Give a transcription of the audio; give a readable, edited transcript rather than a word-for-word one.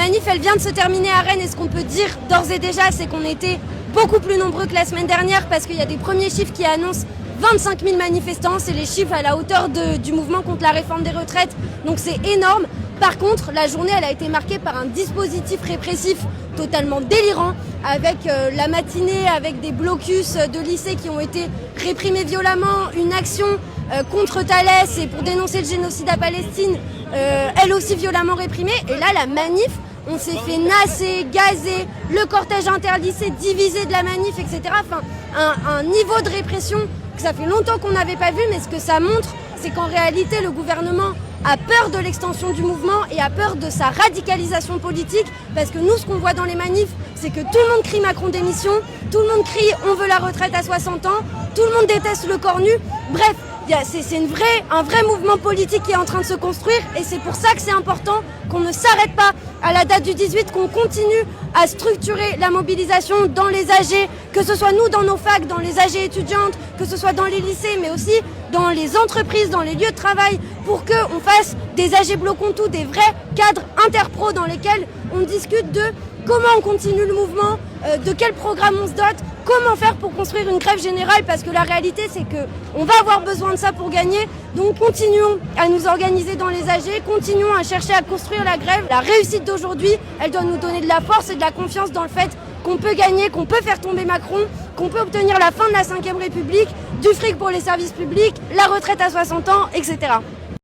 manif, elle vient de se terminer à Rennes et ce qu'on peut dire d'ores et déjà, c'est qu'on était beaucoup plus nombreux que la semaine dernière parce qu'il y a des premiers chiffres qui annoncent 25 000 manifestants, c'est les chiffres à la hauteur du mouvement contre la réforme des retraites, donc c'est énorme. Par contre, la journée, elle a été marquée par un dispositif répressif totalement délirant, avec la matinée, avec des blocus de lycées qui ont été réprimés violemment, une action contre Thalès et pour dénoncer le génocide à Palestine, elle aussi violemment réprimée. Et là, la manif, on s'est fait nasser, gazer, le cortège interlycée divisé de la manif, etc. Enfin, un niveau de répression que ça fait longtemps qu'on n'avait pas vu, mais ce que ça montre, c'est qu'en réalité, le gouvernement a peur de l'extension du mouvement et a peur de sa radicalisation politique, parce que nous, ce qu'on voit dans les manifs, c'est que tout le monde crie Macron démission, tout le monde crie on veut la retraite à 60 ans, tout le monde déteste le corps nu. Bref, c'est un vrai mouvement politique qui est en train de se construire et c'est pour ça que c'est important qu'on ne s'arrête pas à la date du 18, qu'on continue à structurer la mobilisation dans les AG, que ce soit nous dans nos facs, dans les AG étudiantes, que ce soit dans les lycées, mais aussi dans les entreprises, dans les lieux de travail, pour qu'on fasse des AG bloquons tout, des vrais cadres interpro dans lesquels on discute de comment on continue le mouvement, de quel programme on se dote, comment faire pour construire une grève générale, parce que la réalité c'est qu'on va avoir besoin de ça pour gagner. Donc continuons à nous organiser dans les AG, continuons à chercher à construire la grève. La réussite d'aujourd'hui, elle doit nous donner de la force et de la confiance dans le fait qu'on peut gagner, qu'on peut faire tomber Macron, qu'on peut obtenir la fin de la 5e République, du fric pour les services publics, la retraite à 60 ans, etc.